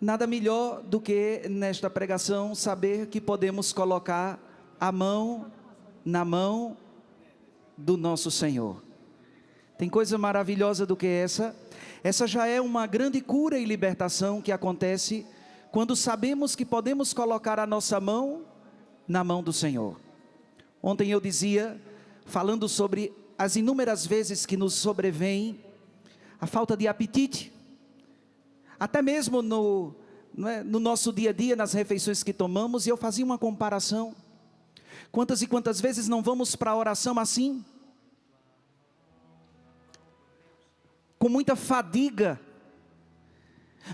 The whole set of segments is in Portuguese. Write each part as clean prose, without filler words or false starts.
Nada melhor do que nesta pregação saber que podemos colocar a mão na mão do nosso Senhor. Tem coisa maravilhosa do que essa? Essa já é uma grande cura e libertação que acontece quando sabemos que podemos colocar a nossa mão na mão do Senhor. Ontem eu dizia, falando sobre as inúmeras vezes que nos sobrevém a falta de apetite, até mesmo no nosso dia a dia, nas refeições que tomamos, e eu fazia uma comparação. Quantas e quantas vezes não vamos para a oração assim? Com muita fadiga.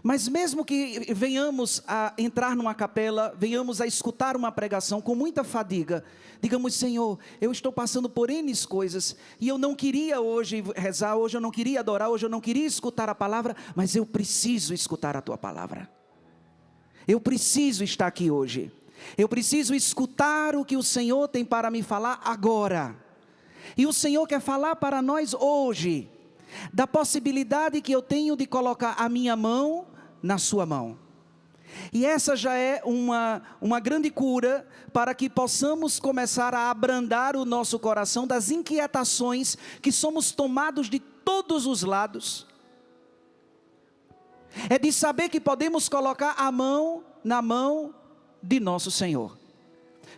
Mas mesmo que venhamos a entrar numa capela, venhamos a escutar uma pregação com muita fadiga, digamos: Senhor, eu estou passando por N coisas, e eu não queria hoje rezar, hoje eu não queria adorar, hoje eu não queria escutar a palavra, mas eu preciso escutar a Tua palavra. Eu preciso estar aqui hoje. Eu preciso escutar o que o Senhor tem para me falar agora. E o Senhor quer falar para nós hoje da possibilidade que eu tenho de colocar a minha mão na sua mão. E essa já é uma grande cura para que possamos começar a abrandar o nosso coração das inquietações que somos tomados de todos os lados. É de saber que podemos colocar a mão na mão de nosso Senhor.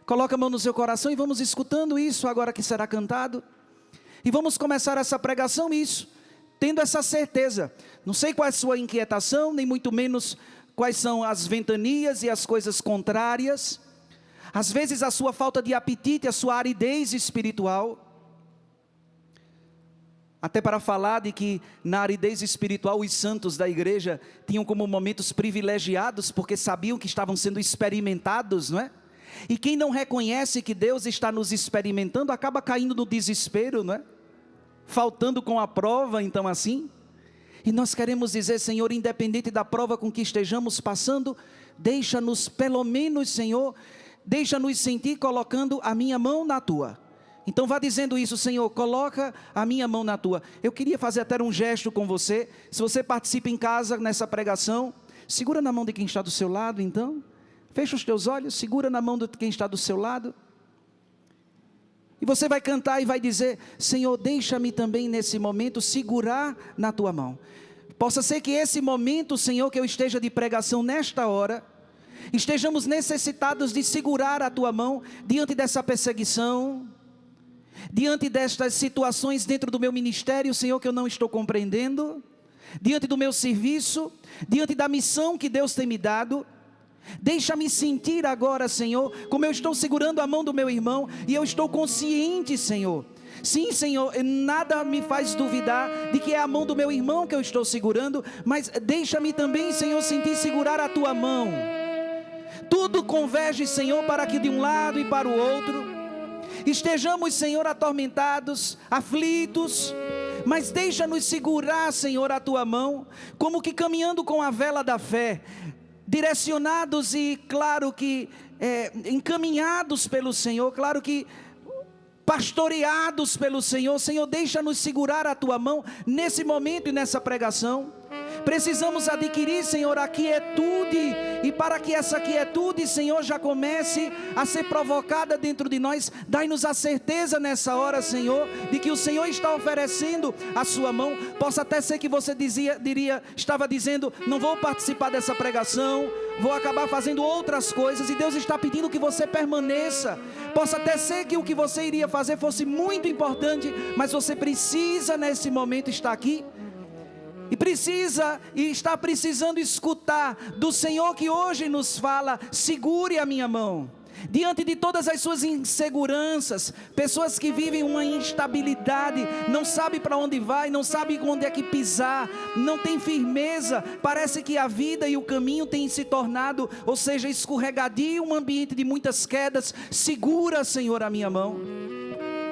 Coloca a mão no seu coração e vamos escutando isso agora que será cantado. E vamos começar essa pregação tendo essa certeza. Não sei qual é a sua inquietação, nem muito menos quais são as ventanias e as coisas contrárias. Às vezes a sua falta de apetite, a sua aridez espiritual. Até para falar de que na aridez espiritual os santos da igreja tinham como momentos privilegiados, porque sabiam que estavam sendo experimentados, não é? E quem não reconhece que Deus está nos experimentando, acaba caindo no desespero, não é? Faltando com a prova, então assim. E nós queremos dizer: Senhor, independente da prova com que estejamos passando, deixa-nos pelo menos, Senhor, deixa-nos sentir colocando a minha mão na Tua. Então vá dizendo isso: Senhor, coloca a minha mão na Tua. Eu queria fazer até um gesto com você. Se você participa em casa nessa pregação, segura na mão de quem está do seu lado, então. Fecha os teus olhos, segura na mão de quem está do seu lado. E você vai cantar e vai dizer: Senhor, deixa-me também nesse momento segurar na Tua mão. Possa ser que esse momento, Senhor, que eu esteja de pregação nesta hora, estejamos necessitados de segurar a Tua mão diante dessa perseguição, diante destas situações dentro do meu ministério, Senhor, que eu não estou compreendendo, diante do meu serviço, diante da missão que Deus tem me dado. Deixa-me sentir agora, Senhor, como eu estou segurando a mão do meu irmão, e eu estou consciente, Senhor. Sim, Senhor, nada me faz duvidar de que é a mão do meu irmão que eu estou segurando, mas deixa-me também, Senhor, sentir segurar a Tua mão. Tudo converge, Senhor, para que de um lado e para o outro estejamos, Senhor, atormentados, aflitos, mas deixa-nos segurar, Senhor, a Tua mão, como que caminhando com a vela da fé, direcionados e, claro que, encaminhados pelo Senhor, claro que, pastoreados pelo Senhor. Senhor, deixa-nos segurar a Tua mão nesse momento e nessa pregação. Precisamos adquirir, Senhor, a quietude, e para que essa quietude, Senhor, já comece a ser provocada dentro de nós, dai-nos a certeza nessa hora, Senhor, de que o Senhor está oferecendo a Sua mão. Possa até ser que você estava dizendo: não vou participar dessa pregação, vou acabar fazendo outras coisas, e Deus está pedindo que você permaneça. Possa até ser que o que você iria fazer fosse muito importante, mas você precisa nesse momento estar aqui, e está precisando escutar do Senhor, que hoje nos fala: segure a minha mão. Diante de todas as suas inseguranças, pessoas que vivem uma instabilidade, não sabe para onde vai, não sabe onde é que pisar, não tem firmeza, parece que a vida e o caminho têm se tornado, ou seja, escorregadio, um ambiente de muitas quedas. Segura, Senhor, a minha mão.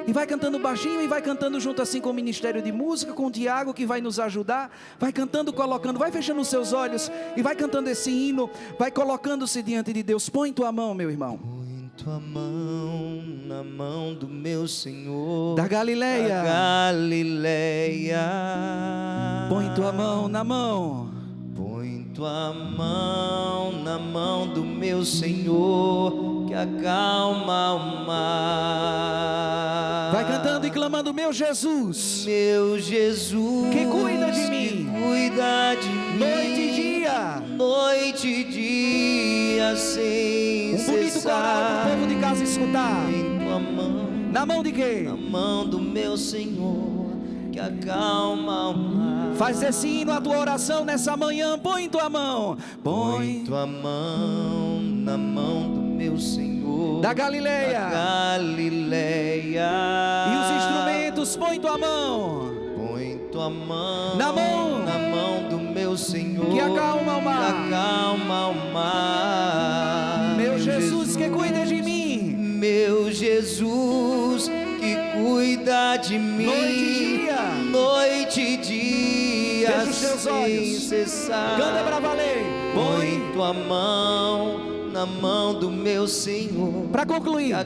E vai cantando baixinho, e vai cantando junto assim com o Ministério de Música, com o Tiago que vai nos ajudar. Vai cantando, colocando, vai fechando os seus olhos e vai cantando esse hino, vai colocando-se diante de Deus. Põe tua mão, meu irmão. Põe tua mão na mão do meu Senhor da Galileia. Da Galileia. Põe tua mão na mão. Põe tua mão na mão do meu Senhor, que acalma o mar. Vai cantando e clamando: meu Jesus, meu Jesus, que cuida de mim, que cuida de mim, noite e dia, noite e dia, sem um bonito coral para o povo de casa escutar. Em tua mão, na mão de quem? Na mão do meu Senhor, que acalma o mar. Faz esse hino a tua oração nessa manhã. Põe tua mão, põe tua mão na mão do meu Senhor, da Galileia, e os instrumentos. Põe tua mão, põe tua mão na mão do meu Senhor, que acalma o mar, que acalma o mar. Meu Jesus, que cuida de mim, meu Jesus, que cuida de mim, noite e dia, fecha os teus olhos, cessar. Canta pra valer. Põe tua mão na mão do meu Senhor. Para concluir,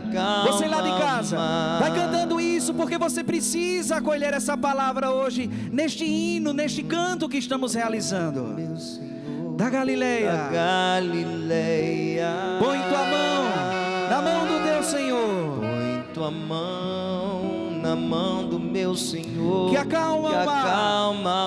você lá de casa, vai cantando isso, porque você precisa acolher essa palavra hoje, neste hino, neste canto que estamos realizando. Meu Senhor, da Galileia, põe tua mão na mão do teu Senhor, põe tua mão na mão do meu Senhor, que acalma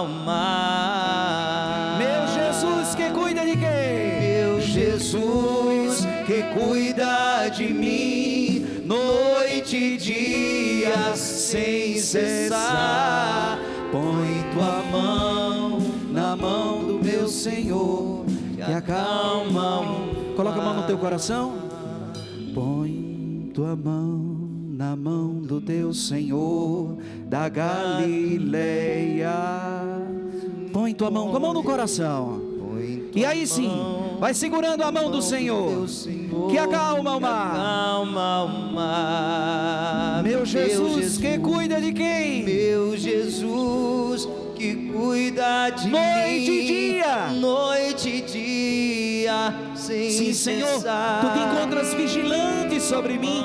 o mar. Meu Jesus, que cuida de quem? Meu Jesus, que cuida de mim, noite e dia, sem cessar. Põe tua mão na mão do meu Senhor, que acalma o mar. Coloca a mão no teu coração. Põe tua mão na mão do teu Senhor, da Galileia. Põe tua mão com a mão no coração. E aí sim, vai segurando a mão do Senhor, que acalma o mar. Meu Jesus, que cuida de quem? Meu Jesus, que cuida de mim, noite e dia, sim, Senhor, tu te encontras vigilante sobre mim.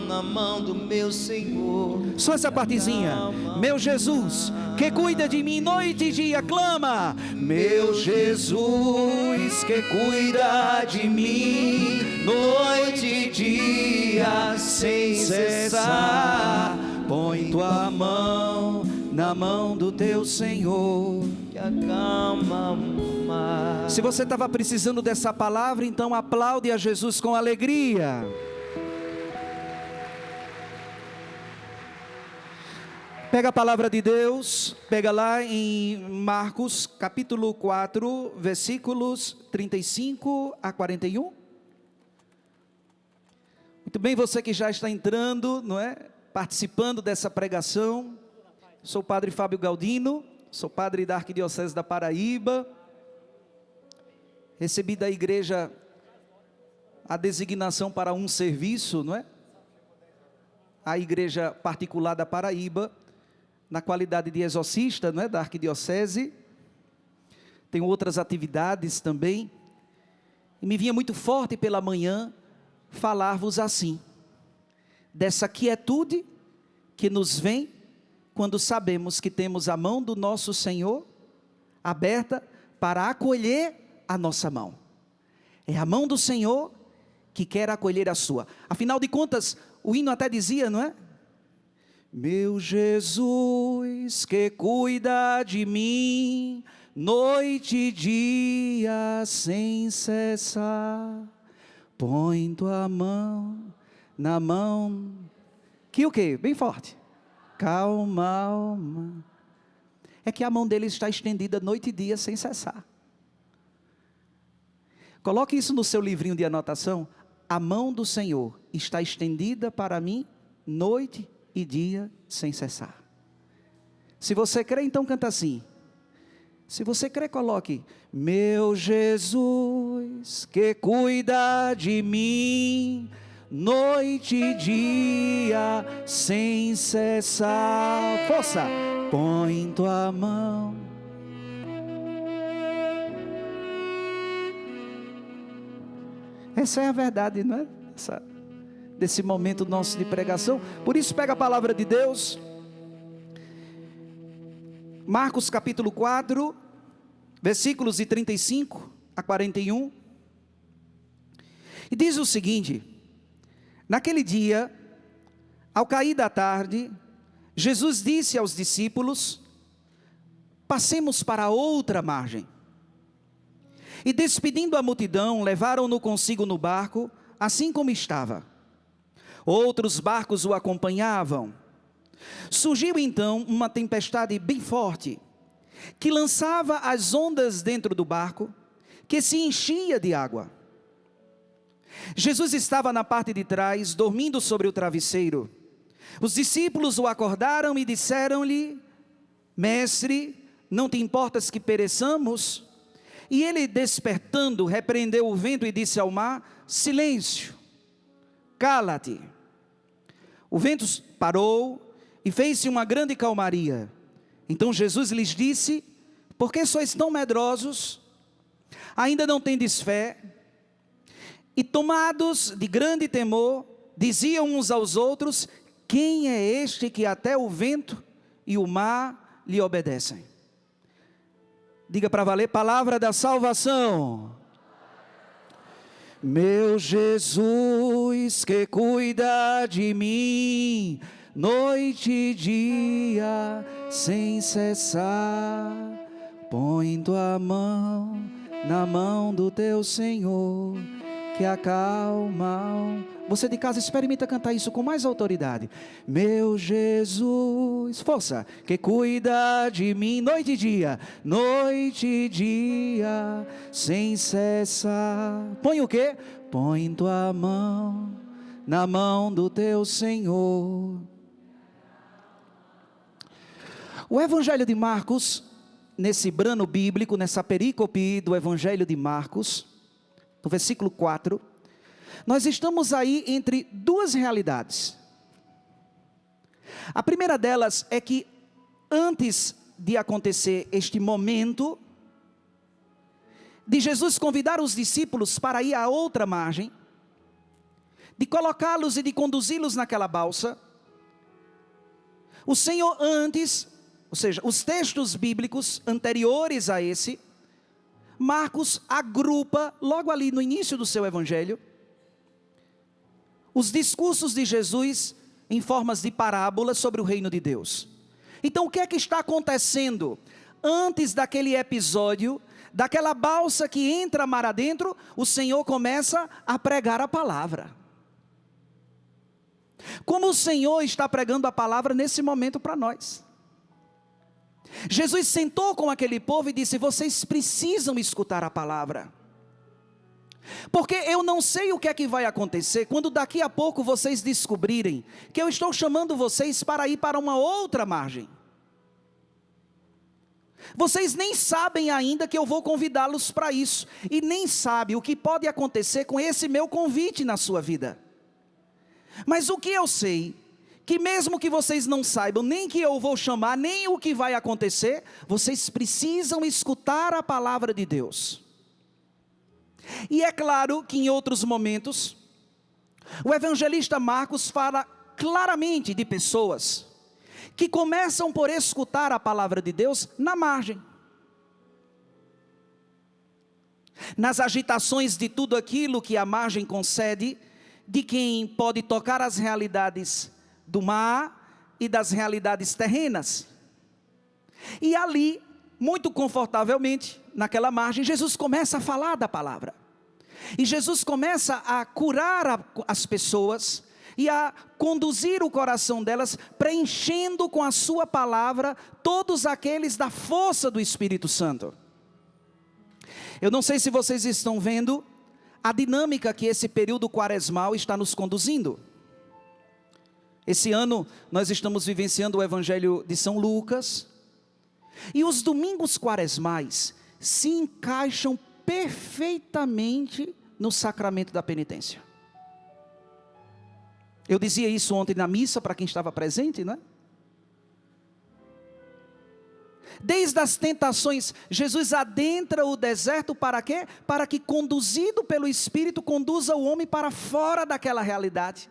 Na mão do meu Senhor. Só essa partezinha. Meu Jesus, que cuida de mim noite e dia, clama. Meu Jesus, que cuida de mim noite e dia, sem cessar. Põe tua mão na mão do teu Senhor, que acalma o mar. Se você estava precisando dessa palavra, então aplaude a Jesus com alegria. Pega a palavra de Deus, pega lá em Marcos capítulo 4, versículos 35 a 41. Muito bem, você que já está entrando, não é? Participando dessa pregação. Sou o padre Fábio Galdino, sou padre da Arquidiocese da Paraíba. Recebi da igreja a designação para um serviço, não é? A igreja particular da Paraíba, na qualidade de exorcista, não é, da arquidiocese. Tenho outras atividades também. E me vinha muito forte pela manhã falar-vos assim, dessa quietude que nos vem quando sabemos que temos a mão do nosso Senhor aberta para acolher a nossa mão. É a mão do Senhor que quer acolher a sua. Afinal de contas, o hino até dizia, não é? Meu Jesus, que cuida de mim, noite e dia, sem cessar. Põe tua mão na mão, que o quê? Bem forte. Calma, alma. É que a mão dele está estendida noite e dia, sem cessar. Coloque isso no seu livrinho de anotação. A mão do Senhor está estendida para mim, noite e dia, sem cessar. Se você crê, então canta assim. Se você crê, coloque: meu Jesus, que cuida de mim, noite e dia, sem cessar. Força! Põe tua mão. Essa é a verdade, não é? Desse momento nosso de pregação. Por isso pega a palavra de Deus. Marcos capítulo 4, versículos de 35 a 41. E diz o seguinte: naquele dia, ao cair da tarde, Jesus disse aos discípulos: passemos para a outra margem. E despedindo a multidão, levaram-no consigo no barco, assim como estava. Outros barcos o acompanhavam. Surgiu então uma tempestade bem forte, que lançava as ondas dentro do barco, que se enchia de água. Jesus estava na parte de trás, dormindo sobre o travesseiro. Os discípulos o acordaram e disseram-lhe: Mestre, não te importas que pereçamos? E ele, despertando, repreendeu o vento e disse ao mar: silêncio, cala-te. O vento parou e fez-se uma grande calmaria. Então Jesus lhes disse: por que sois tão medrosos? Ainda não tendes fé? E tomados de grande temor, diziam uns aos outros: quem é este que até o vento e o mar lhe obedecem? Diga para valer: palavra da salvação. Meu Jesus que cuida de mim, noite e dia, sem cessar, põe tua mão na mão do teu Senhor, que acalma. Você de casa experimenta cantar isso com mais autoridade. Meu Jesus, força, que cuida de mim, noite e dia, sem cessar. Põe o quê? Põe tua mão na mão do teu Senhor. O Evangelho de Marcos, nesse brano bíblico, nessa perícope do Evangelho de Marcos, no versículo 4, nós estamos aí entre duas realidades. A primeira delas é que antes de acontecer este momento, de Jesus convidar os discípulos para ir à outra margem, de colocá-los e de conduzi-los naquela balsa, o Senhor antes, ou seja, os textos bíblicos anteriores a esse, Marcos agrupa logo ali no início do seu evangelho, os discursos de Jesus em formas de parábolas sobre o reino de Deus. Então o que é que está acontecendo antes daquele episódio, daquela balsa que entra mar adentro? O Senhor começa a pregar a palavra. Como o Senhor está pregando a palavra nesse momento para nós? Jesus sentou com aquele povo e disse: vocês precisam escutar a palavra, porque eu não sei o que é que vai acontecer quando daqui a pouco vocês descobrirem que eu estou chamando vocês para ir para uma outra margem. Vocês nem sabem ainda que eu vou convidá-los para isso, e nem sabem o que pode acontecer com esse meu convite na sua vida. Mas o que eu sei, que mesmo que vocês não saibam nem que eu vou chamar, nem o que vai acontecer, vocês precisam escutar a palavra de Deus. E é claro que em outros momentos, o evangelista Marcos fala claramente de pessoas que começam por escutar a palavra de Deus na margem. Nas agitações de tudo aquilo que a margem concede, de quem pode tocar as realidades do mar e das realidades terrenas. E ali, muito confortavelmente, naquela margem, Jesus começa a falar da palavra. E Jesus começa a curar as pessoas e a conduzir o coração delas, preenchendo com a sua palavra todos aqueles da força do Espírito Santo. Eu não sei se vocês estão vendo a dinâmica que esse período quaresmal está nos conduzindo. Esse ano nós estamos vivenciando o Evangelho de São Lucas, e os domingos quaresmais se encaixam perfeitamente no sacramento da penitência. Eu dizia isso ontem na missa para quem estava presente, não é? Desde as tentações, Jesus adentra o deserto para quê? Para que, conduzido pelo Espírito, conduza o homem para fora daquela realidade.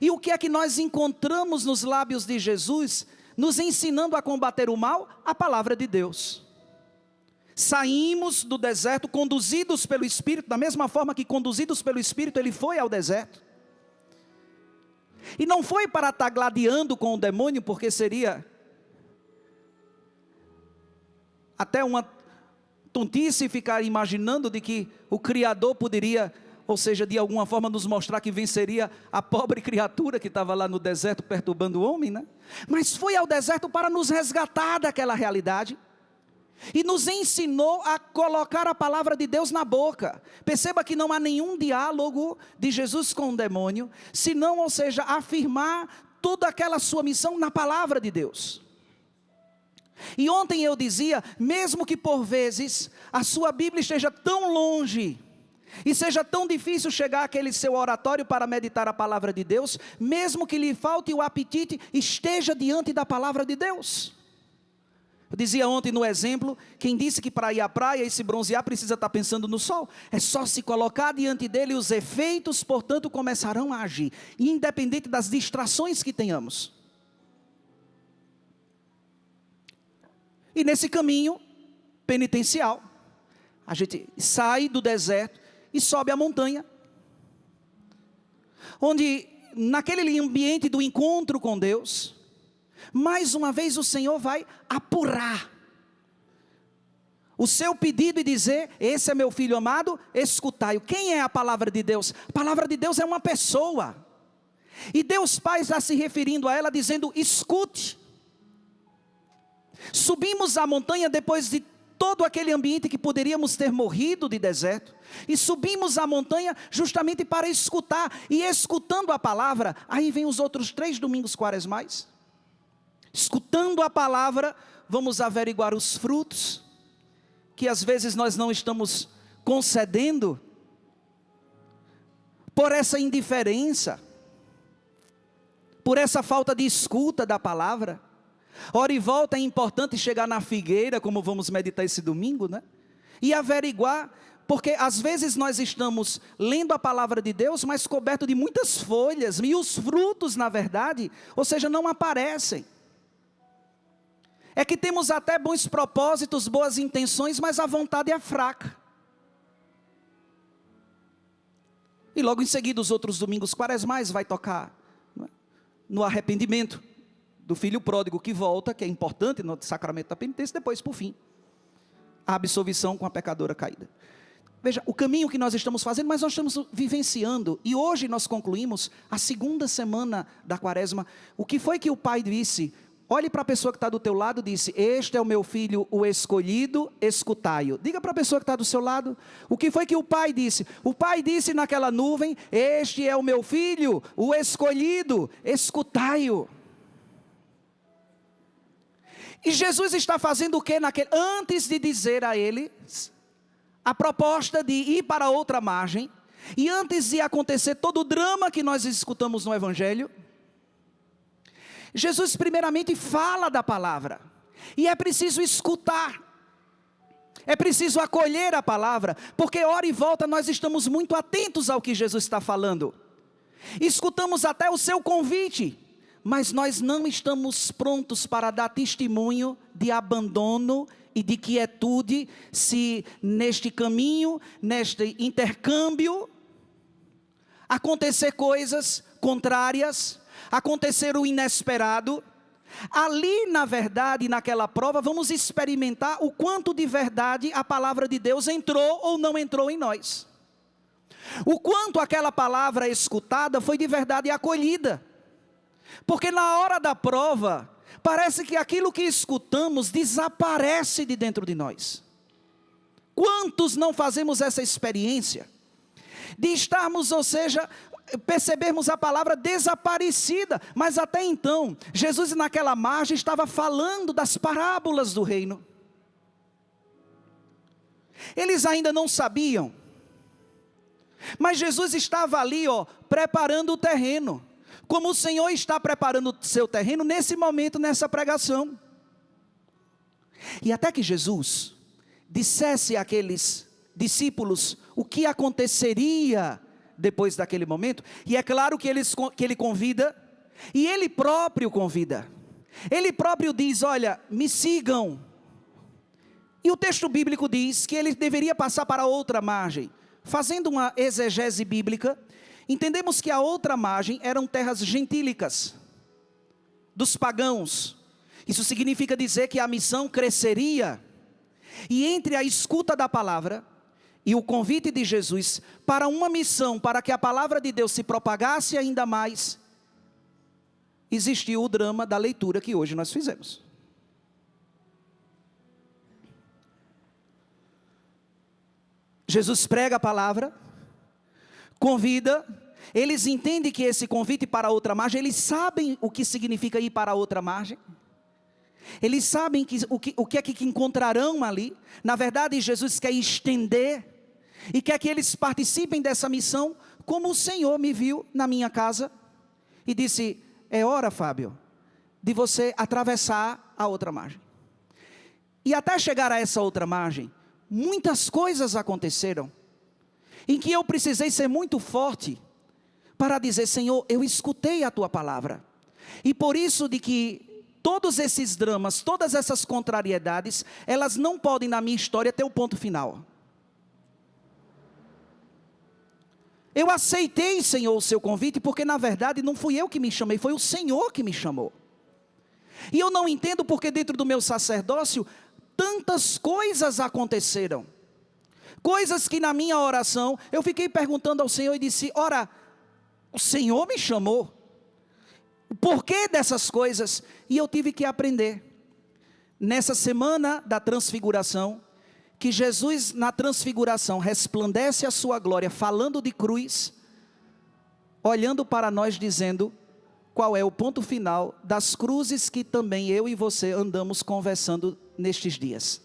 E o que é que nós encontramos nos lábios de Jesus, nos ensinando a combater o mal? A palavra de Deus. Saímos do deserto conduzidos pelo Espírito, da mesma forma que conduzidos pelo Espírito ele foi ao deserto. E não foi para estar gladiando com o demônio, porque seria até uma tontice ficar imaginando de que o Criador poderia, ou seja, de alguma forma nos mostrar que venceria a pobre criatura que estava lá no deserto perturbando o homem, né? Mas foi ao deserto para nos resgatar daquela realidade. E nos ensinou a colocar a palavra de Deus na boca. Perceba que não há nenhum diálogo de Jesus com o demônio, senão, ou seja, afirmar toda aquela sua missão na palavra de Deus. E ontem eu dizia, mesmo que por vezes a sua Bíblia esteja tão longe, e seja tão difícil chegar àquele seu oratório para meditar a palavra de Deus, mesmo que lhe falte o apetite, esteja diante da palavra de Deus. Eu dizia ontem no exemplo, quem disse que para ir à praia e se bronzear precisa estar pensando no sol, é só se colocar diante dele e os efeitos, portanto, começarão a agir, independente das distrações que tenhamos. E nesse caminho penitencial, a gente sai do deserto e sobe a montanha, onde naquele ambiente do encontro com Deus, mais uma vez o Senhor vai apurar o seu pedido e dizer: esse é meu filho amado, escutai-o. Quem é a palavra de Deus? A palavra de Deus é uma pessoa, e Deus Pai está se referindo a ela dizendo: escute. Subimos a montanha depois de todo aquele ambiente que poderíamos ter morrido de deserto, e subimos a montanha justamente para escutar, e escutando a palavra, aí vem os outros 3 domingos quaresmais. Escutando a palavra, vamos averiguar os frutos, que às vezes nós não estamos concedendo, por essa indiferença, por essa falta de escuta da palavra. Ora e volta é importante chegar na figueira, como vamos meditar esse domingo, né? E averiguar, porque às vezes nós estamos lendo a palavra de Deus, mas coberto de muitas folhas, e os frutos, na verdade, ou seja, não aparecem. É que temos até bons propósitos, boas intenções, mas a vontade é fraca. E logo em seguida, os outros domingos quaresmais vai tocar, não é? No arrependimento do filho pródigo que volta, que é importante no sacramento da penitência, depois, por fim, a absolvição com a pecadora caída. Veja, o caminho que nós estamos fazendo, mas nós estamos vivenciando, e hoje nós concluímos a 2ª semana da quaresma. O que foi que o Pai disse? Olhe para a pessoa que está do teu lado e disse: este é o meu filho, o escolhido, escutai-o. Diga para a pessoa que está do seu lado, o que foi que o Pai disse? O Pai disse naquela nuvem: este é o meu filho, o escolhido, escutai-o. E Jesus está fazendo o que antes de dizer a eles a proposta de ir para outra margem, e antes de acontecer todo o drama que nós escutamos no Evangelho, Jesus primeiramente fala da palavra, e é preciso escutar, é preciso acolher a palavra, porque hora e volta nós estamos muito atentos ao que Jesus está falando, escutamos até o seu convite, mas nós não estamos prontos para dar testemunho de abandono e de quietude, se neste caminho, neste intercâmbio, acontecer coisas contrárias, acontecer o inesperado. Ali, na verdade, naquela prova, vamos experimentar o quanto de verdade a palavra de Deus entrou ou não entrou em nós. O quanto aquela palavra escutada foi de verdade acolhida. Porque na hora da prova, parece que aquilo que escutamos desaparece de dentro de nós. Quantos não fazemos essa experiência? De estarmos, ou seja, percebermos a palavra desaparecida. Mas até então, Jesus naquela margem estava falando das parábolas do reino. Eles ainda não sabiam. Mas Jesus estava ali, preparando o terreno. Como o Senhor está preparando o seu terreno nesse momento, nessa pregação. E até que Jesus dissesse àqueles discípulos o que aconteceria depois daquele momento, e é claro que ele convida, e ele próprio convida. Ele próprio diz: olha, me sigam. E o texto bíblico diz que ele deveria passar para a outra margem. Fazendo uma exegese bíblica, entendemos que a outra margem eram terras gentílicas, dos pagãos. Isso significa dizer que a missão cresceria. E entre a escuta da palavra e o convite de Jesus para uma missão, para que a palavra de Deus se propagasse ainda mais, existiu o drama da leitura que hoje nós fizemos. Jesus prega a palavra, convida, eles entendem que esse convite para outra margem, eles sabem o que significa ir para outra margem, eles sabem o que é que encontrarão ali. Na verdade, Jesus quer estender, e quer que eles participem dessa missão, como o Senhor me viu na minha casa, e disse, é hora, Fábio, de você atravessar a outra margem. E até chegar a essa outra margem, muitas coisas aconteceram, em que eu precisei ser muito forte, para dizer, Senhor, eu escutei a tua palavra, e por isso de que todos esses dramas, todas essas contrariedades, elas não podem na minha história ter o ponto final. Eu aceitei, Senhor, o seu convite, porque na verdade não fui eu que me chamei, foi o Senhor que me chamou. E eu não entendo porque dentro do meu sacerdócio, tantas coisas aconteceram. Coisas que na minha oração, eu fiquei perguntando ao Senhor e disse, ora, o Senhor me chamou. O porquê dessas coisas? E eu tive que aprender. Nessa semana da transfiguração, que Jesus na transfiguração resplandece a sua glória, falando de cruz, olhando para nós dizendo, qual é o ponto final das cruzes que também eu e você andamos conversando nestes dias.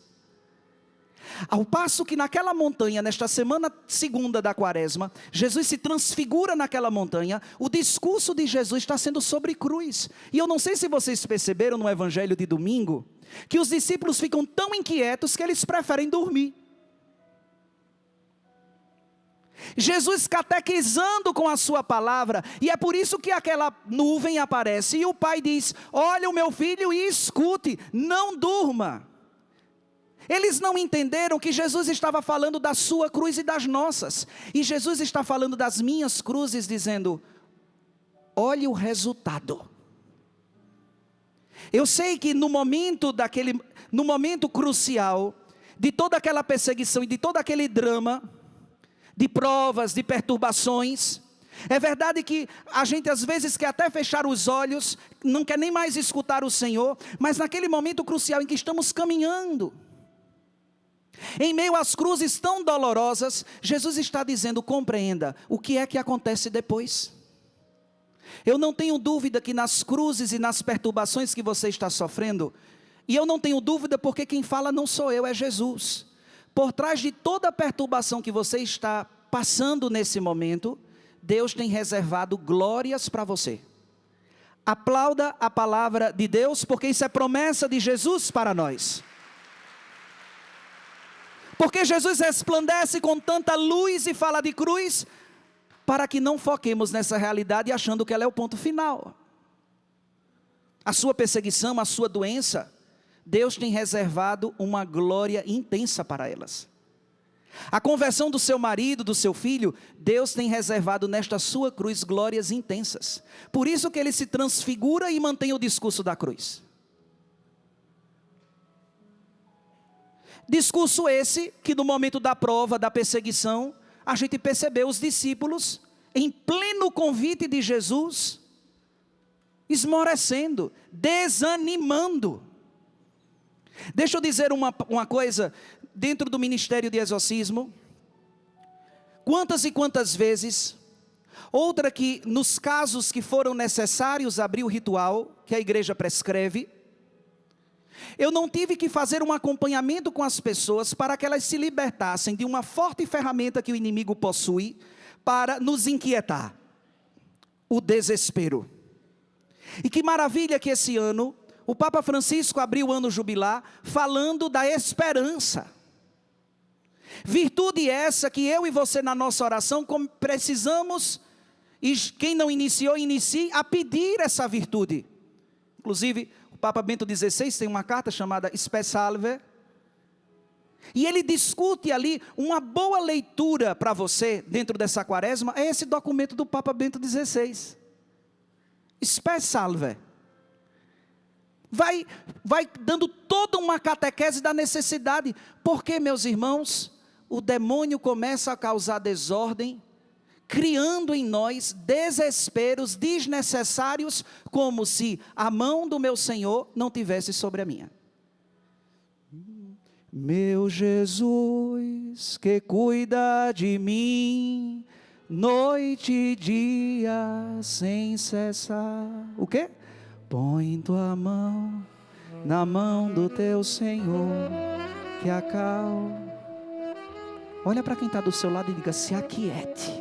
Ao passo que naquela montanha, nesta semana segunda da quaresma, Jesus se transfigura naquela montanha, o discurso de Jesus está sendo sobre cruz. E eu não sei se vocês perceberam no evangelho de domingo, que os discípulos ficam tão inquietos que eles preferem dormir. Jesus catequizando com a sua palavra, e é por isso que aquela nuvem aparece, e o pai diz, olha o meu filho e escute, não durma. Eles não entenderam que Jesus estava falando da sua cruz e das nossas. E Jesus está falando das minhas cruzes, dizendo, olhe o resultado. Eu sei que no momento crucial, de toda aquela perseguição e de todo aquele drama, de provas, de perturbações, é verdade que a gente às vezes quer até fechar os olhos, não quer nem mais escutar o Senhor, mas naquele momento crucial em que estamos caminhando, em meio às cruzes tão dolorosas, Jesus está dizendo, compreenda, o que é que acontece depois. Eu não tenho dúvida que nas cruzes e nas perturbações que você está sofrendo, e eu não tenho dúvida porque quem fala não sou eu, é Jesus. Por trás de toda a perturbação que você está passando nesse momento, Deus tem reservado glórias para você. Aplauda a palavra de Deus, porque isso é promessa de Jesus para nós. Porque Jesus resplandece com tanta luz e fala de cruz, para que não foquemos nessa realidade achando que ela é o ponto final. A sua perseguição, a sua doença, Deus tem reservado uma glória intensa para elas. A conversão do seu marido, do seu filho, Deus tem reservado nesta sua cruz glórias intensas. Por isso que ele se transfigura e mantém o discurso da cruz. Discurso esse que no momento da prova, da perseguição, a gente percebeu os discípulos em pleno convite de Jesus, esmorecendo, desanimando. Deixa eu dizer uma coisa, dentro do ministério de exorcismo, quantas e quantas vezes, outra que nos casos que foram necessários abrir o ritual, que a igreja prescreve, eu não tive que fazer um acompanhamento com as pessoas para que elas se libertassem de uma forte ferramenta que o inimigo possui para nos inquietar, o desespero. E que maravilha que esse ano, o Papa Francisco abriu o ano jubilar falando da esperança. Virtude essa que eu e você na nossa oração precisamos, e quem não iniciou, inicie a pedir essa virtude. Inclusive, o Papa Bento XVI tem uma carta chamada Spe Salve, E ele discute ali, uma boa leitura para você, dentro dessa quaresma, é esse documento do Papa Bento XVI. Spes Salve. Vai dando toda uma catequese da necessidade. Porque, meus irmãos, o demônio começa a causar desordem, criando em nós desesperos desnecessários, como se a mão do meu Senhor não tivesse sobre a minha. Meu Jesus, que cuida de mim, noite e dia sem cessar. O quê? Põe tua mão na mão do teu Senhor, que acalma. Olha para quem está do seu lado e diga: se aquiete.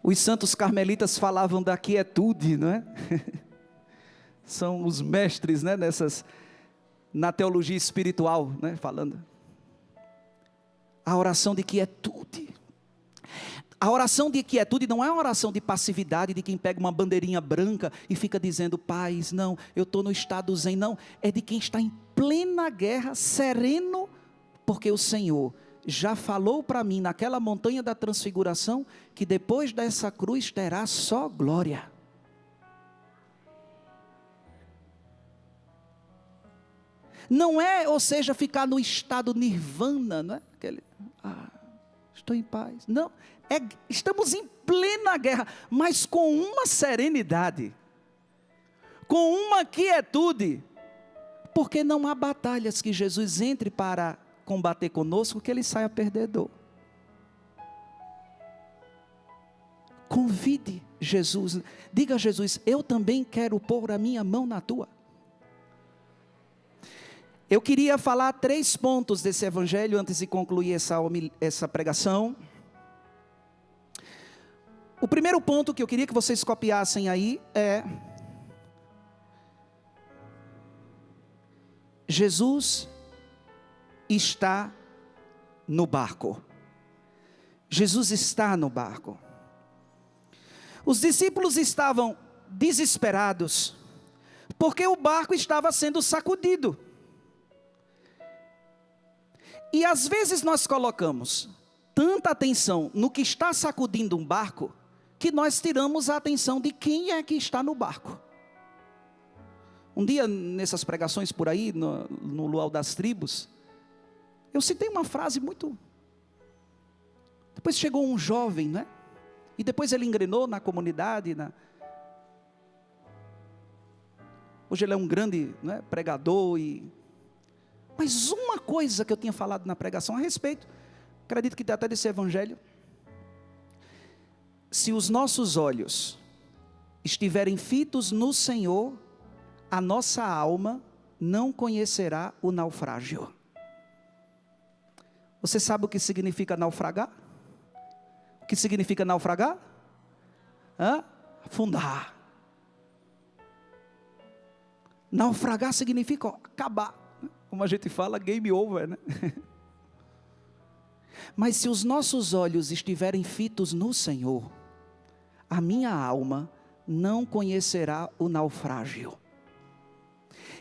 Os santos carmelitas falavam da quietude, não é? São os mestres, né, na teologia espiritual, né, falando. A oração de quietude. A oração de quietude não é uma oração de passividade, de quem pega uma bandeirinha branca e fica dizendo: paz, não, eu estou no estado zen. Não, é de quem está em plena guerra, sereno, porque o Senhor já falou para mim naquela montanha da transfiguração, que depois dessa cruz terá só glória. Não é, ou seja, ficar no estado nirvana, não é? Estou em paz. Não, estamos em plena guerra, mas com uma serenidade, com uma quietude, porque não há batalhas que Jesus entre para combater conosco que ele saia perdedor. Convide Jesus, diga a Jesus: eu também quero pôr a minha mão na tua. Eu queria falar 3 pontos desse evangelho antes de concluir essa pregação. O primeiro ponto que eu queria que vocês copiassem aí é: Jesus está no barco. Jesus está no barco. Os discípulos estavam desesperados, porque o barco estava sendo sacudido. E às vezes nós colocamos tanta atenção no que está sacudindo um barco, que nós tiramos a atenção de quem é que está no barco. Um dia, nessas pregações por aí, no Luau das Tribos, eu citei uma frase muito... Depois chegou um jovem, né? E depois ele engrenou na comunidade. Hoje ele é um grande, né, pregador. Mas uma coisa que eu tinha falado na pregação a respeito, acredito que tem até desse evangelho: se os nossos olhos estiverem fitos no Senhor, a nossa alma não conhecerá o naufrágio. Você sabe o que significa naufragar? O que significa naufragar? Afundar. Naufragar significa acabar. Como a gente fala, game over, né? Mas se os nossos olhos estiverem fitos no Senhor, a minha alma não conhecerá o naufrágio.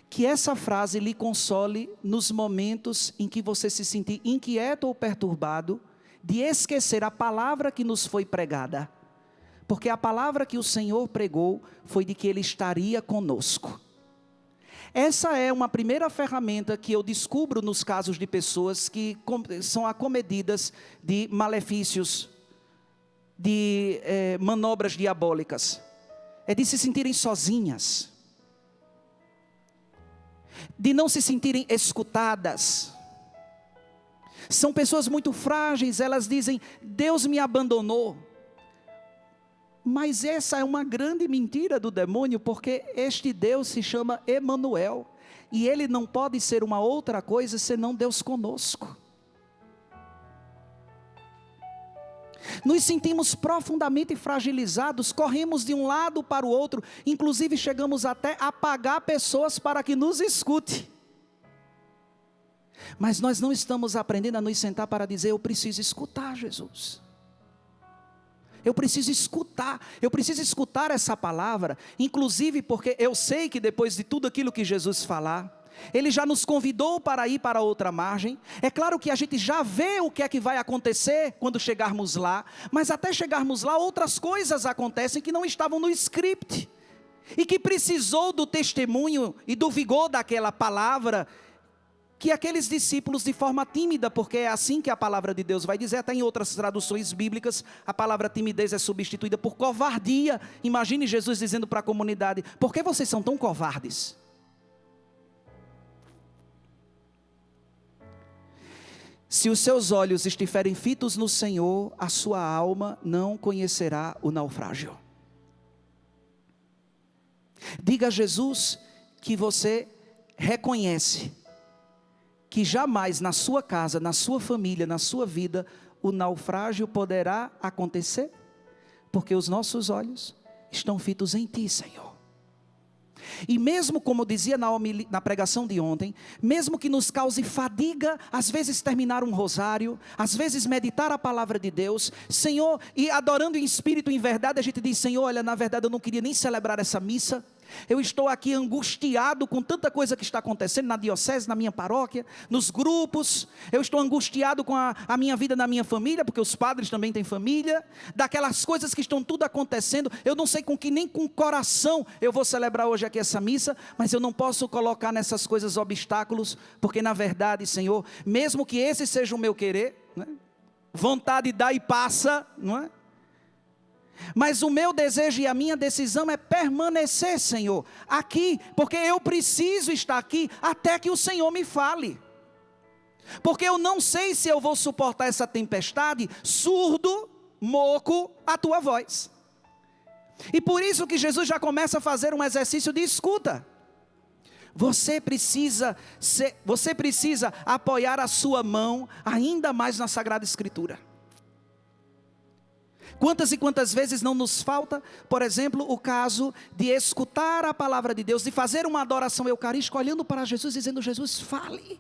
Que essa frase lhe console nos momentos em que você se sentir inquieto ou perturbado, de esquecer a palavra que nos foi pregada. Porque a palavra que o Senhor pregou foi de que Ele estaria conosco. Essa é uma primeira ferramenta que eu descubro nos casos de pessoas que são acometidas de malefícios, de manobras diabólicas. É de se sentirem sozinhas, de não se sentirem escutadas. São pessoas muito frágeis, elas dizem: Deus me abandonou. Mas essa é uma grande mentira do demônio, porque este Deus se chama Emanuel, e Ele não pode ser uma outra coisa senão Deus conosco. Nos sentimos profundamente fragilizados, corremos de um lado para o outro, inclusive chegamos até a pagar pessoas para que nos escute. Mas nós não estamos aprendendo a nos sentar para dizer: eu preciso escutar Jesus. eu preciso escutar essa palavra, inclusive porque eu sei que depois de tudo aquilo que Jesus falar, Ele já nos convidou para ir para outra margem. É claro que a gente já vê o que é que vai acontecer quando chegarmos lá, mas até chegarmos lá outras coisas acontecem que não estavam no script, e que precisou do testemunho e do vigor daquela palavra, que aqueles discípulos de forma tímida, porque é assim que a palavra de Deus vai dizer, até em outras traduções bíblicas, a palavra timidez é substituída por covardia. Imagine Jesus dizendo para a comunidade: por que vocês são tão covardes? Se os seus olhos estiverem fitos no Senhor, a sua alma não conhecerá o naufrágio. Diga a Jesus que você reconhece que jamais na sua casa, na sua família, na sua vida, o naufrágio poderá acontecer, porque os nossos olhos estão fitos em Ti, Senhor. E mesmo, como eu dizia na pregação de ontem, mesmo que nos cause fadiga, às vezes terminar um rosário, às vezes meditar a palavra de Deus, Senhor, e adorando em espírito e em verdade, a gente diz: Senhor, olha, na verdade eu não queria nem celebrar essa missa, eu estou aqui angustiado com tanta coisa que está acontecendo na diocese, na minha paróquia, nos grupos. Eu estou angustiado com a minha vida na minha família, porque os padres também têm família, daquelas coisas que estão tudo acontecendo. Eu não sei com que nem com coração eu vou celebrar hoje aqui essa missa, mas eu não posso colocar nessas coisas obstáculos, porque na verdade, Senhor, mesmo que esse seja o meu querer, né? Vontade dá e passa, não é? Mas o meu desejo e a minha decisão é permanecer, Senhor, aqui, porque eu preciso estar aqui até que o Senhor me fale, porque eu não sei se eu vou suportar essa tempestade, surdo, moco, a Tua voz. E por isso que Jesus já começa a fazer um exercício de escuta. Você precisa apoiar a sua mão ainda mais na Sagrada Escritura. Quantas e quantas vezes não nos falta, por exemplo, o caso de escutar a palavra de Deus, de fazer uma adoração eucarística, olhando para Jesus, dizendo: Jesus, fale,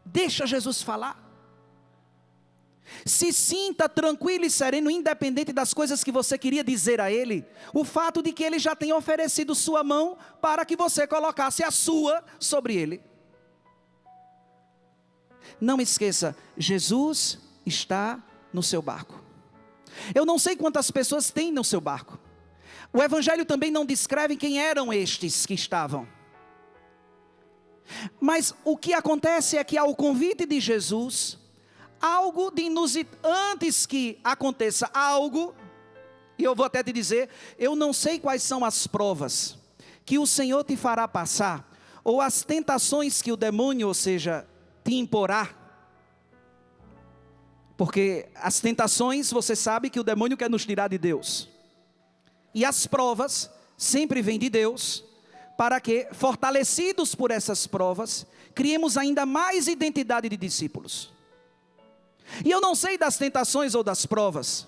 deixa Jesus falar. Se sinta tranquilo e sereno, independente das coisas que você queria dizer a Ele, o fato de que Ele já tem oferecido sua mão para que você colocasse a sua sobre Ele. Não esqueça, Jesus está no seu barco. Eu não sei quantas pessoas tem no seu barco. O Evangelho também não descreve quem eram estes que estavam. Mas o que acontece é que ao convite de Jesus, algo de inusitado, antes que aconteça algo, e eu vou até te dizer, eu não sei quais são as provas que o Senhor te fará passar, ou as tentações que o demônio, ou seja, te imporá. Porque as tentações, você sabe que o demônio quer nos tirar de Deus. E as provas sempre vêm de Deus, para que, fortalecidos por essas provas, criemos ainda mais identidade de discípulos. E eu não sei das tentações ou das provas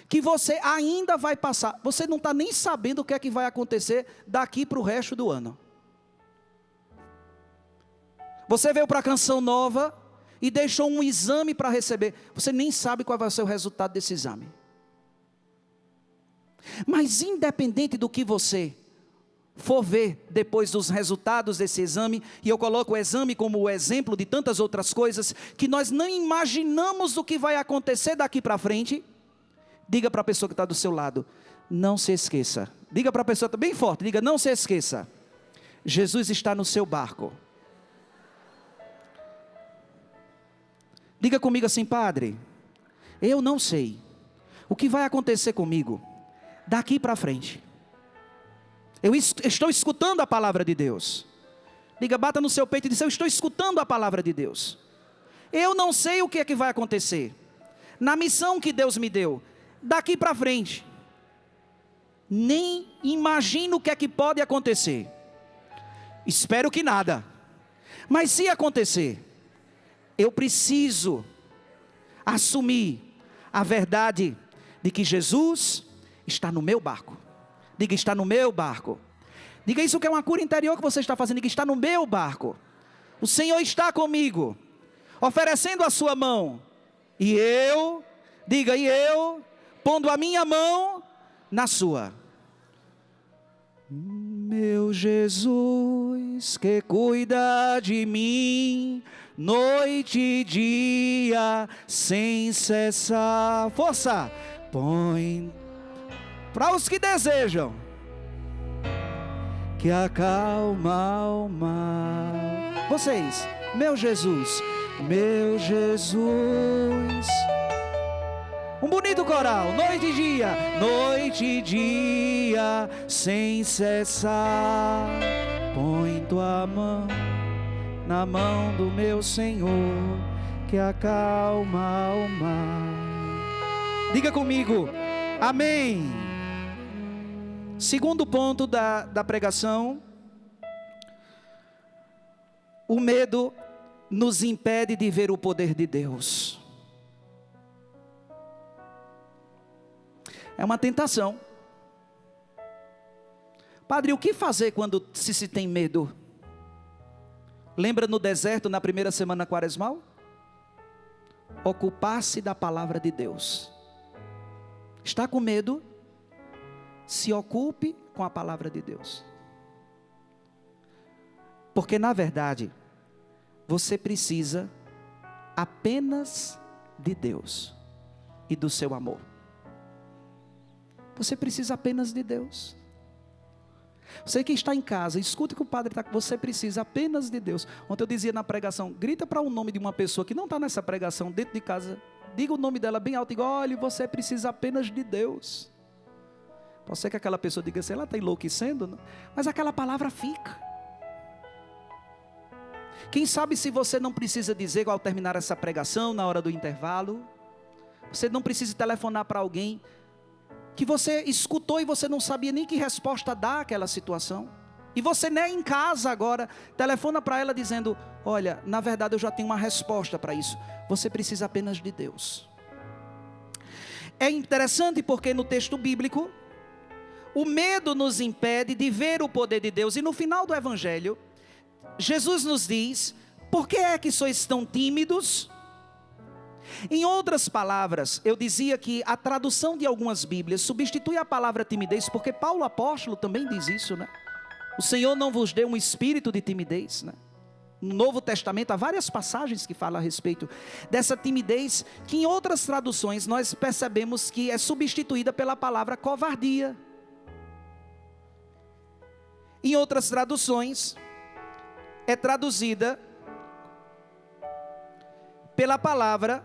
que você ainda vai passar. Você não está nem sabendo o que é que vai acontecer daqui para o resto do ano. Você veio para a Canção Nova e deixou um exame para receber. Você nem sabe qual vai ser o resultado desse exame. Mas independente do que você for ver depois dos resultados desse exame, e eu coloco o exame como o exemplo de tantas outras coisas, que nós não imaginamos o que vai acontecer daqui para frente, diga para a pessoa que está do seu lado: não se esqueça. Diga para a pessoa, bem forte, diga: não se esqueça, Jesus está no seu barco. Diga comigo assim: Padre, eu não sei o que vai acontecer comigo daqui para frente. Eu estou escutando a palavra de Deus. Diga, bata no seu peito e diga: eu estou escutando a palavra de Deus. Eu não sei o que é que vai acontecer na missão que Deus me deu daqui para frente. Nem imagino o que é que pode acontecer. Espero que nada. Mas se acontecer, eu preciso assumir a verdade de que Jesus está no meu barco. Diga: está no meu barco. Diga isso, que é uma cura interior que você está fazendo. Diga: está no meu barco. O Senhor está comigo, oferecendo a sua mão. E eu, diga, e eu pondo a minha mão na sua. Meu Jesus, que cuida de mim, noite e dia, sem cessar. Força! Põe para os que desejam, que acalma o mar. Vocês, meu Jesus, meu Jesus. Um bonito coral, noite e dia, sem cessar. Põe tua mão na mão do meu Senhor, que acalma o mar. Diga comigo, amém. Segundo ponto da pregação: o medo nos impede de ver o poder de Deus. É uma tentação. Padre, o que fazer quando se tem medo? Lembra no deserto, na primeira semana quaresmal? Ocupar-se da palavra de Deus. Está com medo? Se ocupe com a palavra de Deus. Porque na verdade, você precisa apenas de Deus e do seu amor. Você precisa apenas de Deus. Você que está em casa, escute que o padre está. Você precisa apenas de Deus. Ontem eu dizia na pregação: grita para o nome de uma pessoa que não está nessa pregação dentro de casa. Diga o nome dela bem alto, diga: olha, você precisa apenas de Deus. Pode ser que aquela pessoa diga assim: ela está enlouquecendo, não? Mas aquela palavra fica. Quem sabe se você não precisa dizer ao terminar essa pregação, na hora do intervalo, você não precisa telefonar para alguém que você escutou e você não sabia nem que resposta dar àquela situação. E você nem em casa agora, telefona para ela dizendo: olha, na verdade eu já tenho uma resposta para isso. Você precisa apenas de Deus. É interessante porque no texto bíblico, o medo nos impede de ver o poder de Deus. E no final do Evangelho, Jesus nos diz: por que é que sois tão tímidos? Em outras palavras, eu dizia que a tradução de algumas Bíblias substitui a palavra timidez, porque Paulo apóstolo também diz isso, né? O Senhor não vos deu um espírito de timidez, né? No Novo Testamento há várias passagens que falam a respeito dessa timidez, que em outras traduções nós percebemos que é substituída pela palavra covardia. Em outras traduções é traduzida pela palavra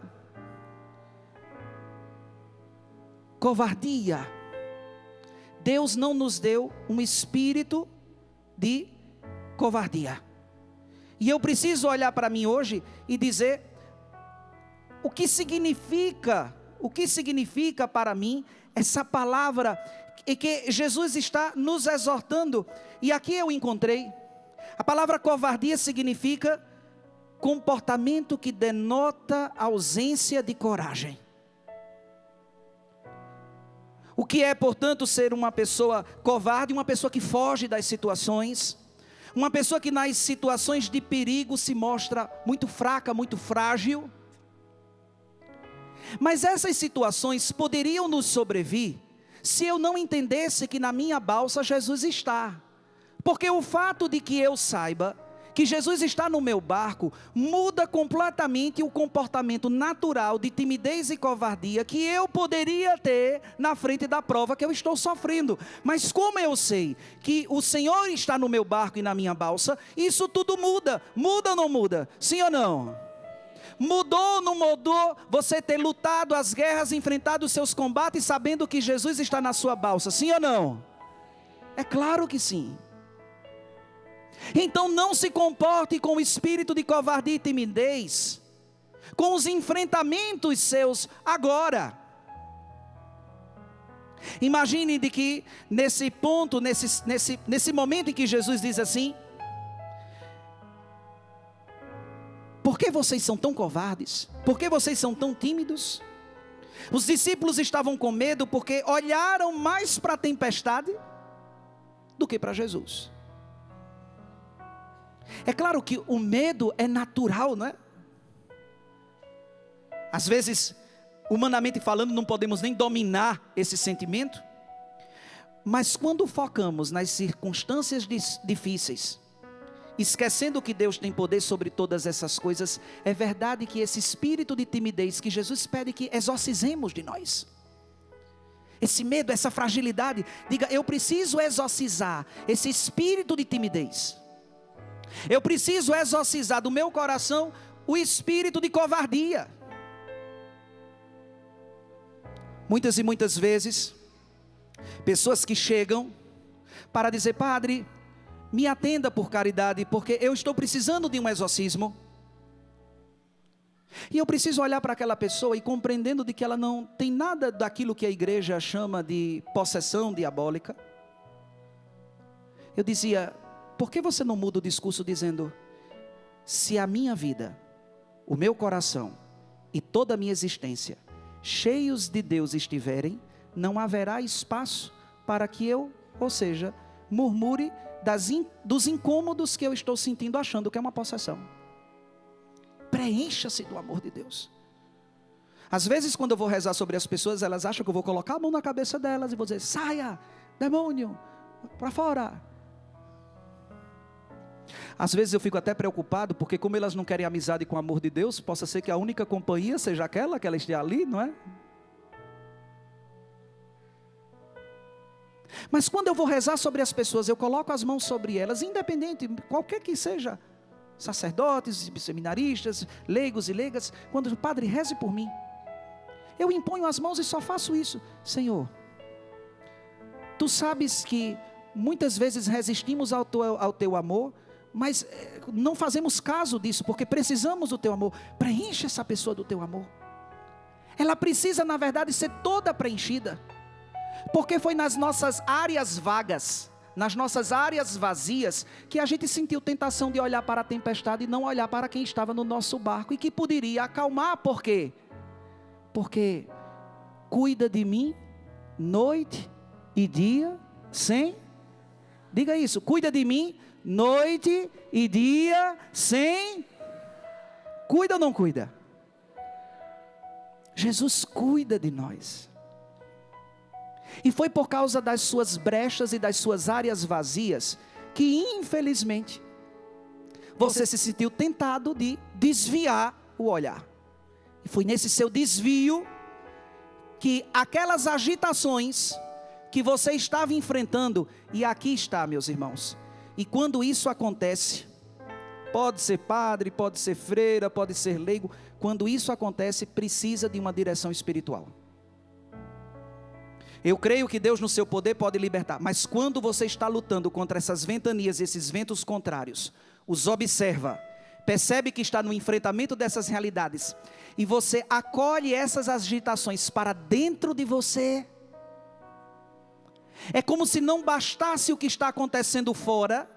covardia. Deus não nos deu um espírito de covardia. E eu preciso olhar para mim hoje e dizer o que significa para mim essa palavra, e que Jesus está nos exortando. E aqui eu encontrei, a palavra covardia significa comportamento que denota ausência de coragem. O que é, portanto, ser uma pessoa covarde? Uma pessoa que foge das situações, uma pessoa que nas situações de perigo se mostra muito fraca, muito frágil. Mas essas situações poderiam nos sobrevir se eu não entendesse que na minha balsa Jesus está. Porque o fato de que eu saiba que Jesus está no meu barco, muda completamente o comportamento natural de timidez e covardia que eu poderia ter na frente da prova que eu estou sofrendo. Mas como eu sei que o Senhor está no meu barco e na minha balsa, isso tudo muda. Muda ou não muda? Sim ou não? Mudou ou não mudou você ter lutado as guerras, enfrentado os seus combates, sabendo que Jesus está na sua balsa? Sim ou não? É claro que sim. Então não se comporte com o espírito de covardia e timidez, com os enfrentamentos seus agora. Imagine de que nesse ponto, nesse momento em que Jesus diz assim: por que vocês são tão covardes? Por que vocês são tão tímidos? Os discípulos estavam com medo porque olharam mais para a tempestade do que para Jesus. É claro que o medo é natural, não é? Às vezes Humanamente falando, não podemos nem dominar esse sentimento. Mas quando focamos nas circunstâncias difíceis, esquecendo que Deus tem poder sobre todas essas coisas, é verdade que esse espírito de timidez que Jesus pede que exorcizemos de nós, esse medo, essa fragilidade, diga: eu preciso exorcizar esse espírito de timidez. Eu preciso exorcizar do meu coração o espírito de covardia. Muitas e muitas vezes, pessoas que chegam para dizer: padre, me atenda por caridade, porque eu estou precisando de um exorcismo. E eu preciso olhar para aquela pessoa e compreendendo de que ela não tem nada daquilo que a igreja chama de possessão diabólica. Eu dizia: por que você não muda o discurso dizendo: se a minha vida, o meu coração e toda a minha existência cheios de Deus estiverem, não haverá espaço para que eu, ou seja, murmure dos incômodos que eu estou sentindo, achando que é uma possessão. Preencha-se do amor de Deus. Às vezes, quando eu vou rezar sobre as pessoas, elas acham que eu vou colocar a mão na cabeça delas e vou dizer: saia, demônio, para fora. Às vezes eu fico até preocupado, porque como elas não querem amizade com o amor de Deus, possa ser que a única companhia seja aquela que ela esteja ali, não é? Mas quando eu vou rezar sobre as pessoas, eu coloco as mãos sobre elas, independente, qualquer que seja, sacerdotes, seminaristas, leigos e leigas, quando o padre reze por mim, eu imponho as mãos e só faço isso: Senhor, tu sabes que muitas vezes resistimos ao teu amor, mas não fazemos caso disso, porque precisamos do teu amor. Preenche essa pessoa do teu amor. Ela precisa, na verdade, ser toda preenchida, porque foi nas nossas áreas vagas, nas nossas áreas vazias, que a gente sentiu tentação de olhar para a tempestade e não olhar para quem estava no nosso barco, e que poderia acalmar. Por quê? Porque cuida de mim noite e dia, sem, diga isso, cuida de mim noite e dia, sem, cuida ou não cuida? Jesus cuida de nós. E foi por causa das suas brechas e das suas áreas vazias que, infelizmente, você se sentiu tentado de desviar o olhar. E foi nesse seu desvio que aquelas agitações que você estava enfrentando, e aqui está, meus irmãos. E quando isso acontece, pode ser padre, pode ser freira, pode ser leigo, quando isso acontece, precisa de uma direção espiritual. Eu creio que Deus no seu poder pode libertar, mas quando você está lutando contra essas ventanias, esses ventos contrários, os observa, percebe que está no enfrentamento dessas realidades, e você acolhe essas agitações para dentro de você. É como se não bastasse o que está acontecendo fora,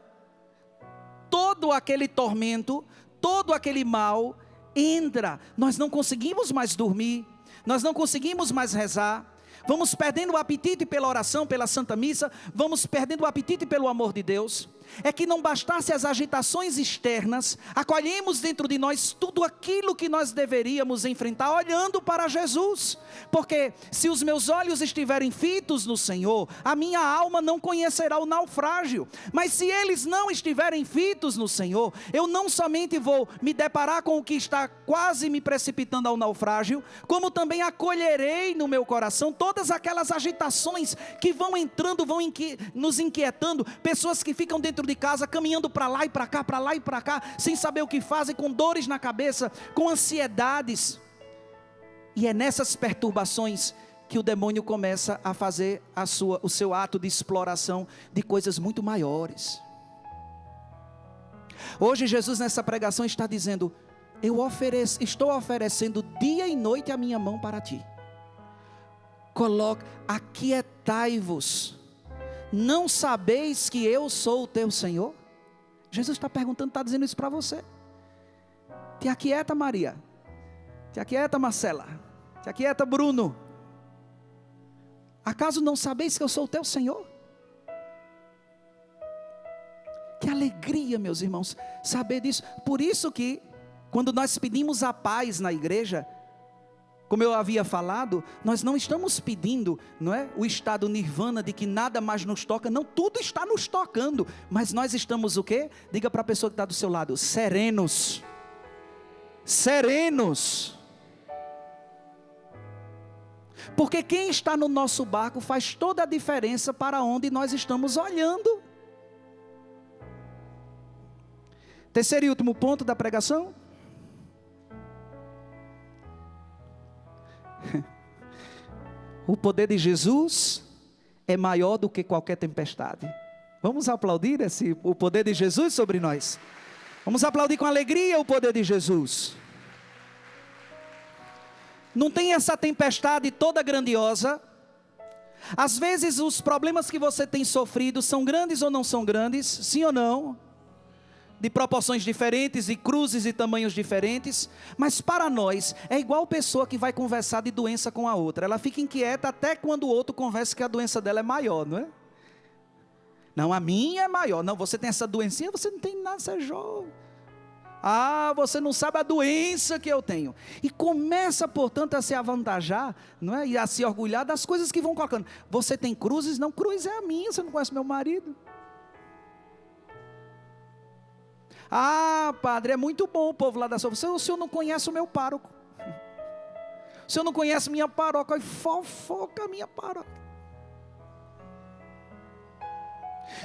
todo aquele tormento, todo aquele mal entra, nós não conseguimos mais dormir, nós não conseguimos mais rezar, vamos perdendo o apetite pela oração, pela Santa Missa, vamos perdendo o apetite pelo amor de Deus. É que não bastasse as agitações externas, acolhemos dentro de nós tudo aquilo que nós deveríamos enfrentar olhando para Jesus, porque se os meus olhos estiverem fitos no Senhor, a minha alma não conhecerá o naufrágio. Mas se eles não estiverem fitos no Senhor, eu não somente vou me deparar com o que está quase me precipitando ao naufrágio, como também acolherei no meu coração todas aquelas agitações que vão entrando, vão nos inquietando, pessoas que ficam dentro de casa, caminhando para lá e para cá, para lá e para cá, sem saber o que fazem, com dores na cabeça, com ansiedades. E é nessas perturbações que o demônio começa a fazer o seu ato de exploração de coisas muito maiores. Hoje Jesus nessa pregação está dizendo: estou oferecendo dia e noite a minha mão para ti. Aquietai-vos. Não sabeis que eu sou o teu Senhor? Jesus está perguntando, está dizendo isso para você. Te aquieta, Maria. Te aquieta, Marcela. Te aquieta, Bruno. Acaso não sabeis que eu sou o teu Senhor? Que alegria, meus irmãos, saber disso. Por isso que, quando nós pedimos a paz na igreja, Como eu havia falado, nós não estamos pedindo, não é, o estado nirvana de que nada mais nos toca. Não, tudo está nos tocando. Mas nós estamos o quê? Diga para a pessoa que está do seu lado: serenos. Serenos. Porque quem está no nosso barco faz toda a diferença para onde nós estamos olhando. Terceiro e último ponto da pregação. O poder de Jesus é maior do que qualquer tempestade. Vamos aplaudir o poder de Jesus sobre nós. Vamos aplaudir com alegria o poder de Jesus. Não tem essa tempestade toda grandiosa. Às vezes os problemas que você tem sofrido são grandes ou não são grandes, sim ou não? De proporções diferentes, e cruzes e tamanhos diferentes. Mas para nós, é igual pessoa que vai conversar de doença com a outra. Ela fica inquieta até quando o outro conversa que a doença dela é maior, não é? Não, a minha é maior. Não, você tem essa doencinha, você não tem nada, você é jovem. Ah, você não sabe a doença que eu tenho. E começa, portanto, a se avantajar, não é? E a se orgulhar das coisas que vão colocando. Você tem cruzes? Não, cruz é a minha, você não conhece meu marido. Ah, padre, é muito bom o povo lá da sua... O senhor não conhece o meu pároco. O senhor não conhece minha paróquia. Fofoca a minha paróquia.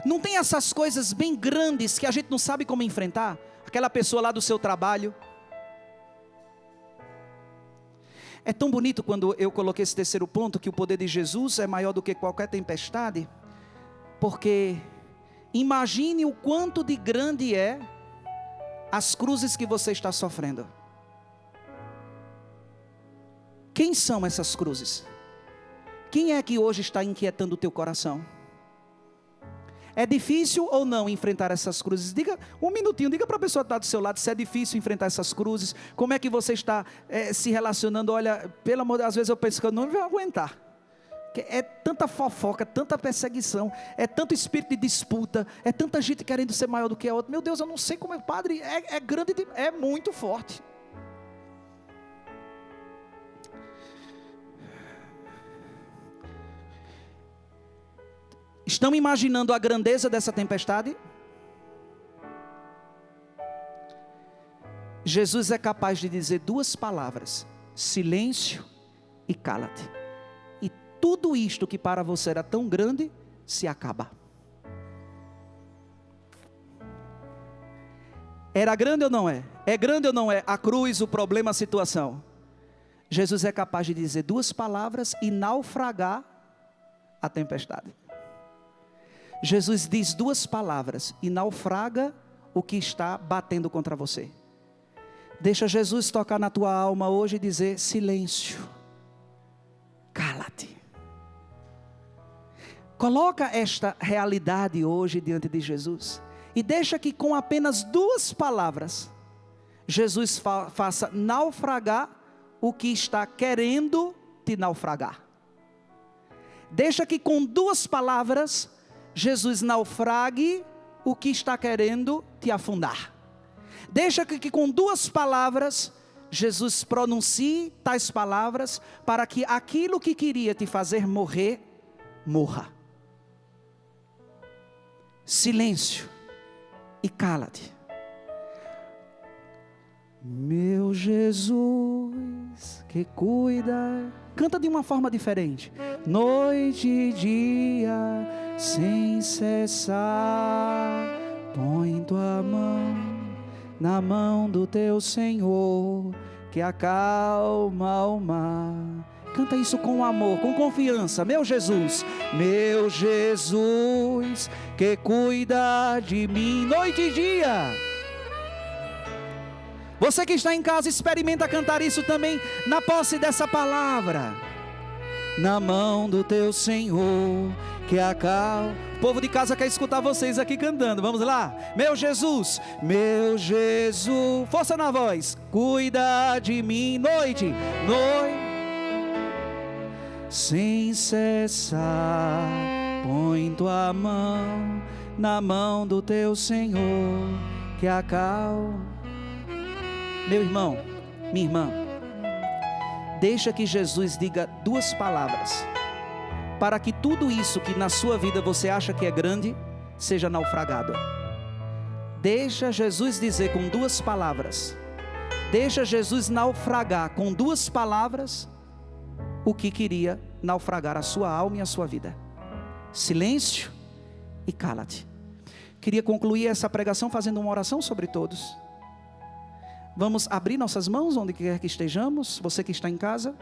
Não tem essas coisas bem grandes que a gente não sabe como enfrentar? Aquela pessoa lá do seu trabalho. É tão bonito quando eu coloquei esse terceiro ponto, que o poder de Jesus é maior do que qualquer tempestade. Porque imagine o quanto de grande é as cruzes que você está sofrendo. Quem são essas cruzes? Quem é que hoje está inquietando o teu coração? É difícil ou não enfrentar essas cruzes? Diga um minutinho, diga para a pessoa que está do seu lado se é difícil enfrentar essas cruzes. Como é que você está se relacionando? Olha, pelo amor de Deus, às vezes eu penso que eu não vou aguentar. É tanta fofoca, tanta perseguição, é tanto espírito de disputa, é tanta gente querendo ser maior do que a outra. Meu Deus, eu não sei como é, padre, é grande, é muito forte. Estão imaginando a grandeza dessa tempestade? Jesus é capaz de dizer duas palavras: silêncio e cala-te. Tudo isto que para você era tão grande, se acaba. Era grande ou não é? É grande ou não é? A cruz, o problema, a situação. Jesus é capaz de dizer duas palavras e naufragar a tempestade. Jesus diz duas palavras e naufraga o que está batendo contra você. Deixa Jesus tocar na tua alma hoje e dizer: silêncio, cala-te. Coloca esta realidade hoje diante de Jesus e deixa que com apenas duas palavras Jesus faça naufragar o que está querendo te naufragar. Deixa que com duas palavras Jesus naufrague o que está querendo te afundar. Deixa que com duas palavras Jesus pronuncie tais palavras para que aquilo que queria te fazer morrer, morra. Silêncio e cala-te. Meu Jesus que cuida. Canta de uma forma diferente. Noite e dia sem cessar, põe tua mão na mão do teu Senhor, que acalma o mar. Canta isso com amor, com confiança. Meu Jesus que cuida de mim noite e dia. Você que está em casa, experimenta cantar isso também na posse dessa palavra. Na mão do teu Senhor, que acalma. O povo de casa quer escutar vocês aqui cantando. Vamos lá. Meu Jesus, força na voz. Cuida de mim noite, sem cessar, põe tua mão na mão do teu Senhor, que acalma. Meu irmão, minha irmã, Deixa que Jesus diga 2 palavras, para que tudo isso que na sua vida você acha que é grande, seja naufragado. Deixa Jesus dizer com 2 palavras, deixa Jesus naufragar com 2 palavras, o que queria naufragar a sua alma e a sua vida. Silêncio e cala-te. Queria concluir essa pregação fazendo uma oração sobre todos. Vamos abrir nossas mãos onde quer que estejamos. Você que está em casa,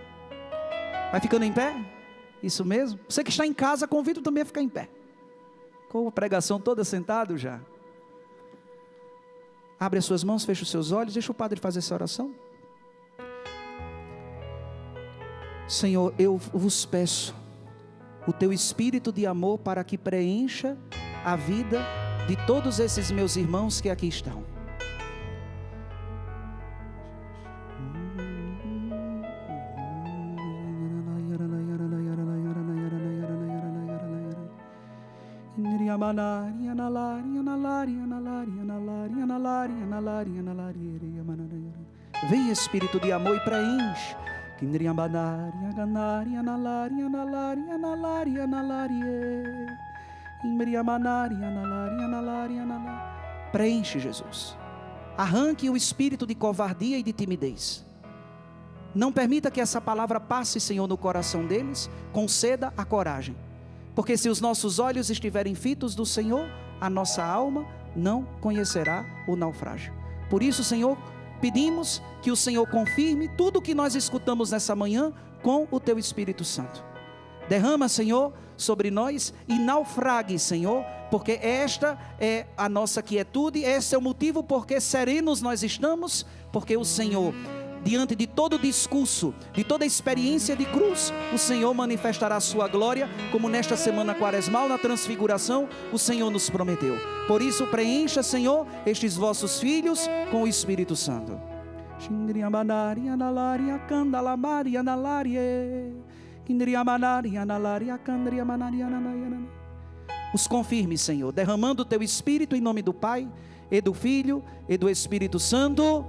vai ficando em pé? Isso mesmo. Você que está em casa, convido também a ficar em pé. Com a pregação toda sentado já. Abre as suas mãos, fecha os seus olhos, deixa o padre fazer essa oração. Senhor, eu vos peço o teu espírito de amor para que preencha a vida de todos esses meus irmãos que aqui estão. Vem Espírito de amor e preenche. Preenche, Jesus. Arranque o espírito de covardia e de timidez. Não permita que essa palavra passe, Senhor, no coração deles. Conceda a coragem. Porque se os nossos olhos estiverem fitos do Senhor, a nossa alma não conhecerá o naufrágio. Por isso, Senhor, pedimos que o Senhor confirme tudo o que nós escutamos nessa manhã com o Teu Espírito Santo. Derrama, Senhor, sobre nós e naufrague, Senhor, porque esta é a nossa quietude, esse é o motivo porque serenos nós estamos, porque o Senhor, diante de todo discurso, de toda experiência de cruz, o Senhor manifestará a sua glória, como nesta semana quaresmal, na transfiguração, o Senhor nos prometeu. Por isso, preencha, Senhor, estes vossos filhos com o Espírito Santo. Os confirme, Senhor, derramando o Teu Espírito em nome do Pai, e do Filho, e do Espírito Santo.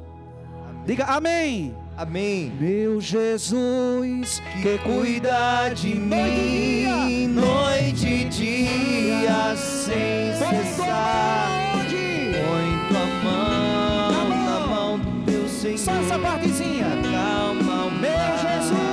Diga amém. Amém. Meu Jesus, Que cuida de mim noite e dia sem cessar. Põe tua mão na mão do teu Senhor. Só essa partezinha. Calma o Meu mar. Jesus.